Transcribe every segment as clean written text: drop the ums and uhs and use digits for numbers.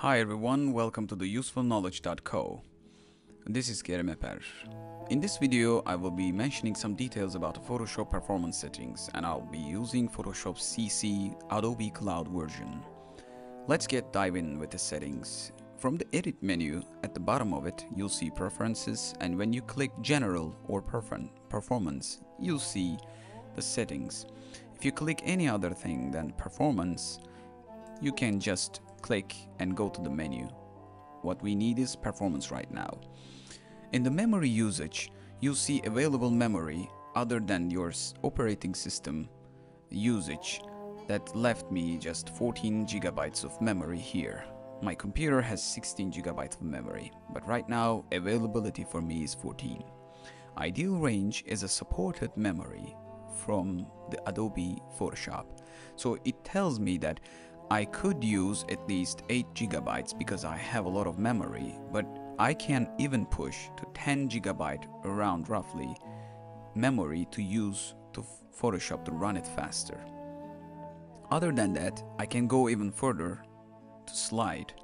Hi everyone, welcome to the usefulknowledge.co. This is Kerem Eper. In this video, I will be mentioning some details about the Photoshop performance settings, and I'll be using Photoshop CC Adobe Cloud version. Let's dive in with the settings. From the edit menu, at the bottom of it, you'll see preferences, and when you click general or performance, you'll see the settings. If you click any other thing than performance, you can just click and go to the menu. What we need is performance right now. In the memory usage, you'll see available memory other than your operating system usage. That left me just 14 gigabytes of memory here. My computer has 16 gigabytes of memory, but right now availability for me is 14. Ideal range is a supported memory from the Adobe Photoshop. So it tells me that I could use at least 8 gigabytes because I have a lot of memory, but I can even push to 10 gigabyte around roughly memory to use to Photoshop to run it faster. Other than that, I can go even further to slide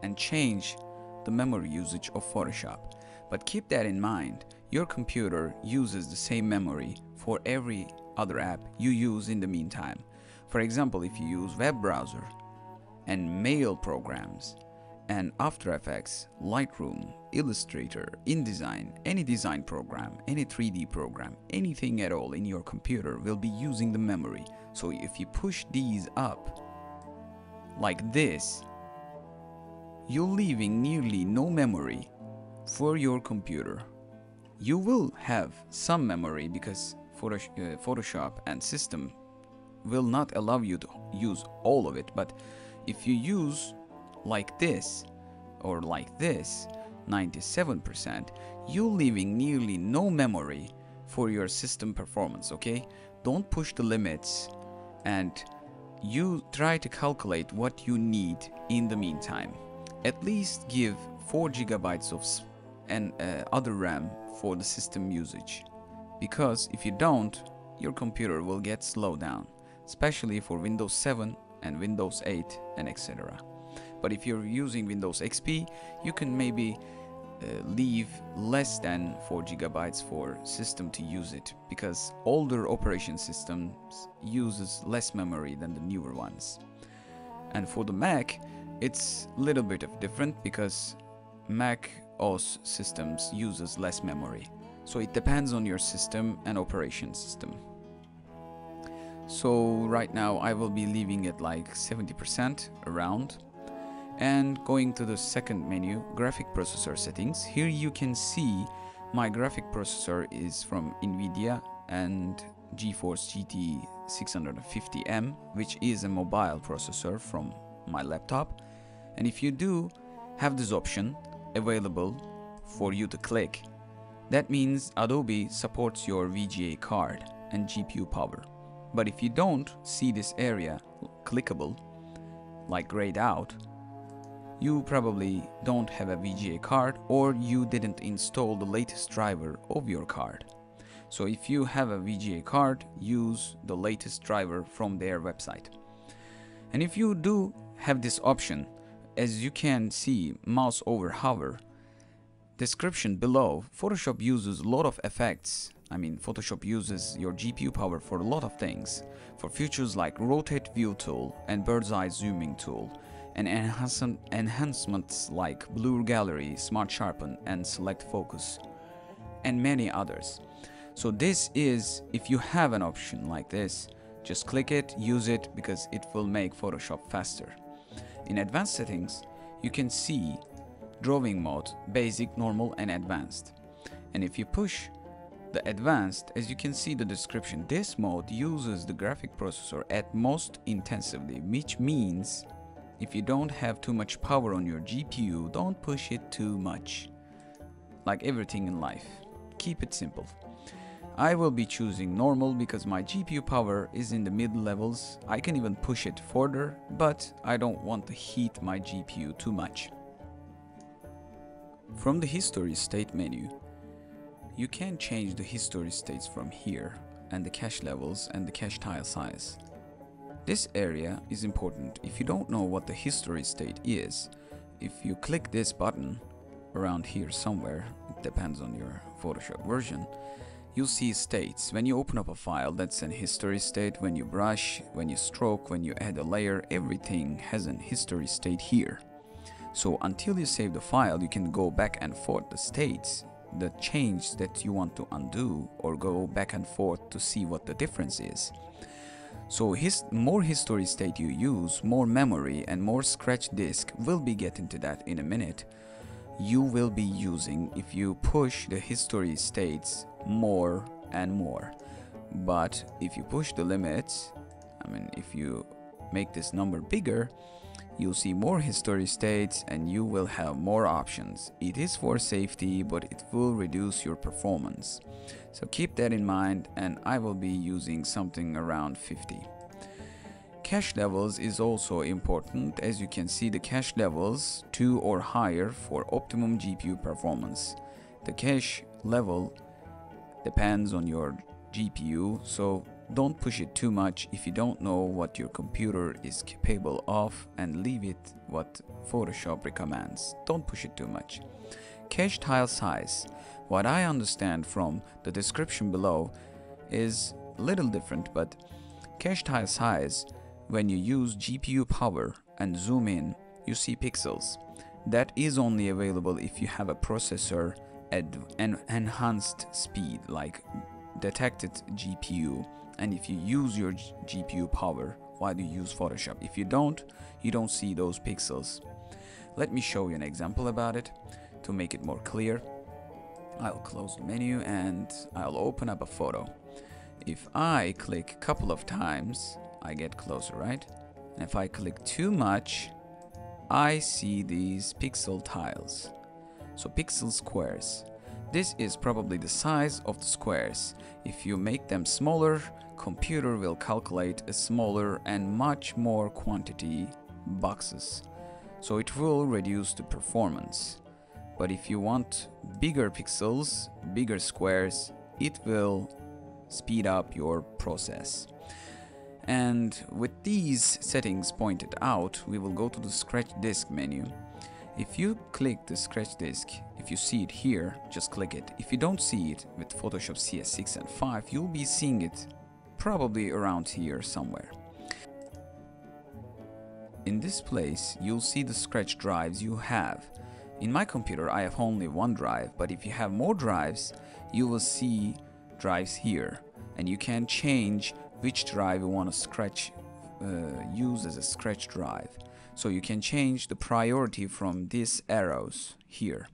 and change the memory usage of Photoshop. But keep that in mind, your computer uses the same memory for every other app you use in the meantime. For example, if you use web browser and mail programs and After Effects, Lightroom, Illustrator, InDesign, any design program, any 3D program, anything at all in your computer will be using the memory. So if you push these up like this, you're leaving nearly no memory for your computer. You will have some memory because Photoshop and system will not allow you to use all of it, but if you use like this or like this 97%, you're leaving nearly no memory for your system performance. Okay, don't push the limits, and you try to calculate what you need in the meantime. At least give 4 gigabytes of other RAM for the system usage, because if you don't, your computer will get slowed down, especially for Windows 7 and Windows 8 and etc. But if you're using Windows XP, you can maybe leave less than 4 gigabytes for system to use it, because older operation systems uses less memory than the newer ones. And for the Mac, it's a little bit of different because Mac OS systems uses less memory. So it depends on your system and operation system. So right now I will be leaving it like 70% around, and going to the second menu, graphic processor settings. Here you can see my graphic processor is from Nvidia and GeForce GT 650M, which is a mobile processor from my laptop. And if you do have this option available for you to click, that means Adobe supports your VGA card and GPU power. But if you don't see this area clickable, like grayed out, you probably don't have a VGA card, or you didn't install the latest driver of your card. So if you have a VGA card, use the latest driver from their website. And if you do have this option, as you can see, mouse over hover, description below, Photoshop uses a lot of effects. Photoshop uses your GPU power for a lot of things, for features like rotate view tool and bird's eye zooming tool, and enhancements like blur gallery, smart sharpen, and select focus, and many others. So this is, if you have an option like this, just click it, use it, because it will make Photoshop faster. In advanced settings, you can see drawing mode, basic, normal, and advanced. And if you push the advanced, as you can see the description, this mode uses the graphic processor at most intensively, which means if you don't have too much power on your GPU, don't push it too much. Like everything in life, keep it simple. I will be choosing normal because my GPU power is in the mid levels. I can even push it further, but I don't want to heat my GPU too much. From the history state menu, you can change the history states from here, and the cache levels and the cache tile size. This area is important. If you don't know what the history state is, if you click this button around here somewhere, it depends on your Photoshop version, you'll see states. When you open up a file, that's an history state. When you brush, when you stroke, when you add a layer, everything has an history state here. So until you save the file, you can go back and forth the states, the change that you want to undo, or go back and forth to see what the difference is. So more history state you use, more memory and more scratch disk, we'll be getting to that in a minute, you will be using if you push the history states more and more. But if you push the limits, if you make this number bigger, you'll see more history states and you will have more options. It is for safety, but it will reduce your performance. So keep that in mind, and I will be using something around 50. Cache levels is also important. As you can see, the cache levels 2 or higher for optimum GPU performance. The cache level depends on your GPU, so don't push it too much if you don't know what your computer is capable of, and leave it what Photoshop recommends. Don't push it too much. Cache tile size. What I understand from the description below is a little different, but cache tile size, when you use GPU power and zoom in, you see pixels. That is only available if you have a processor at an enhanced speed, like detected GPU, and if you use your GPU power while you use Photoshop. If you don't, you don't see those pixels. Let me show you an example about it to make it more clear. I'll close the menu and I'll open up a photo. If I click a couple of times, I get closer, right? And if I click too much, I see these pixel tiles. So pixel squares. This is probably the size of the squares. If you make them smaller, computer will calculate a smaller and much more quantity boxes. So it will reduce the performance. But if you want bigger pixels, bigger squares, it will speed up your process. And with these settings pointed out, we will go to the scratch disk menu. If you click the scratch disk, if you see it here, just click it. If you don't see it with Photoshop CS6 and 5, you'll be seeing it probably around here somewhere. In this place, you'll see the scratch drives you have. In my computer, I have only one drive, but if you have more drives, you will see drives here, and you can change which drive you want to use as a scratch drive. So you can change the priority from these arrows here.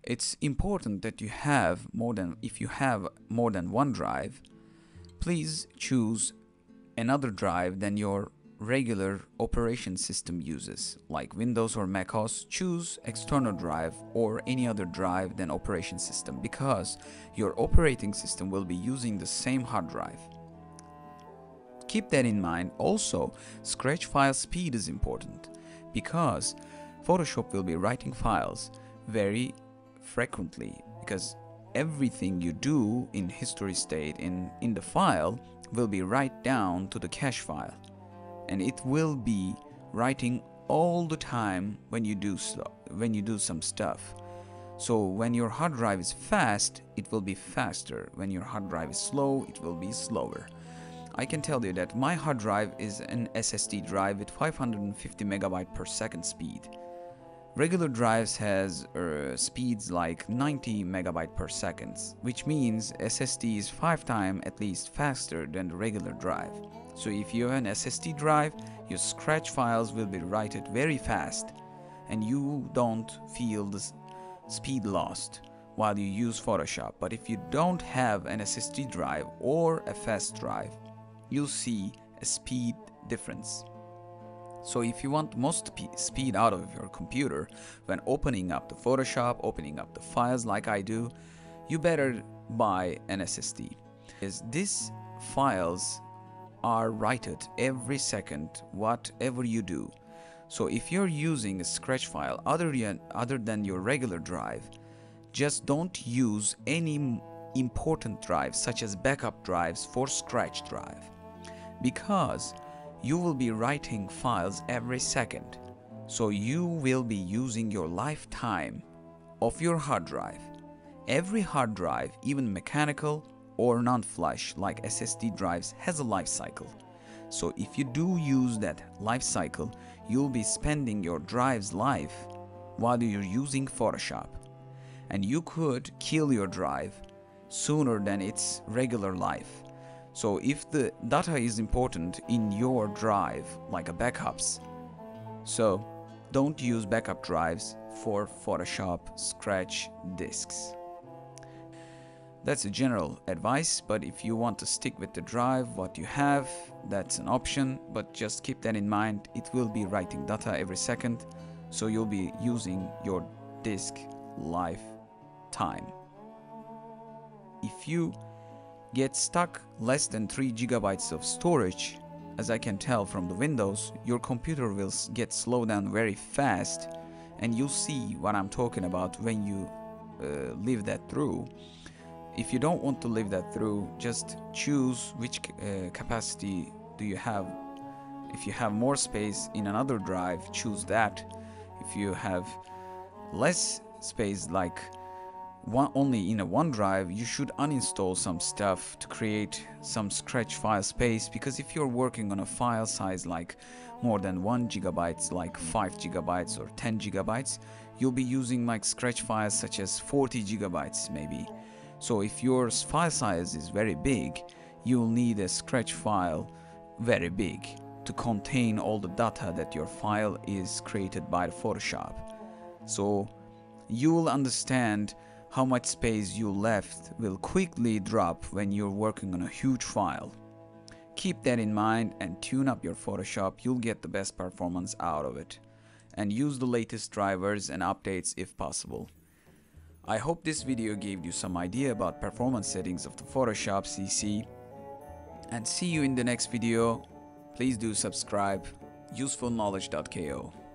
It's important that you have if you have more than one drive, please choose another drive than your regular operation system uses. Like Windows or Mac OS, choose external drive or any other drive than operation system, because your operating system will be using the same hard drive. Keep that in mind. Also, scratch file speed is important, because Photoshop will be writing files very frequently, because everything you do in history state in the file will be write down to the cache file, and it will be writing all the time when you do some stuff. So when your hard drive is fast, it will be faster. When your hard drive is slow, it will be slower. I can tell you that my hard drive is an SSD drive with 550 megabyte per second speed. Regular drives has speeds like 90 megabyte per second, which means SSD is 5 times at least faster than the regular drive. So if you have an SSD drive, your scratch files will be written very fast, and you don't feel the speed lost while you use Photoshop. But if you don't have an SSD drive or a fast drive, you'll see a speed difference. So if you want most speed out of your computer when opening up the Photoshop, opening up the files like I do, you better buy an SSD. Because these files are written every second, whatever you do. So if you're using a scratch file other than your regular drive, just don't use any important drives such as backup drives for scratch drive, because you will be writing files every second. So you will be using your lifetime of your hard drive. Every hard drive, even mechanical or non-flash like SSD drives, has a life cycle. So if you do use that life cycle, you'll be spending your drive's life while you're using Photoshop. And you could kill your drive sooner than its regular life. So if the data is important in your drive, like a backups, so don't use backup drives for Photoshop Scratch disks. That's a general advice, but if you want to stick with the drive, what you have, that's an option, but just keep that in mind. It will be writing data every second, so you'll be using your disk lifetime. If you get stuck less than 3 gigabytes of storage, as I can tell from the Windows, your computer will get slowed down very fast, and you'll see what I'm talking about when you live that through. If you don't want to live that through, just choose which capacity do you have. If you have more space in another drive, choose that. If you have less space, like only in a OneDrive, you should uninstall some stuff to create some Scratch file space, because if you're working on a file size like more than 1 gigabyte, like 5 gigabytes or 10 gigabytes, you'll be using like Scratch files such as 40 gigabytes maybe. So if your file size is very big, you'll need a Scratch file very big to contain all the data that your file is created by Photoshop. So you'll understand how much space you left will quickly drop when you're working on a huge file. Keep that in mind and tune up your Photoshop. You'll get the best performance out of it. And use the latest drivers and updates if possible. I hope this video gave you some idea about performance settings of the Photoshop CC. And see you in the next video. Please do subscribe. usefulknowledge.ko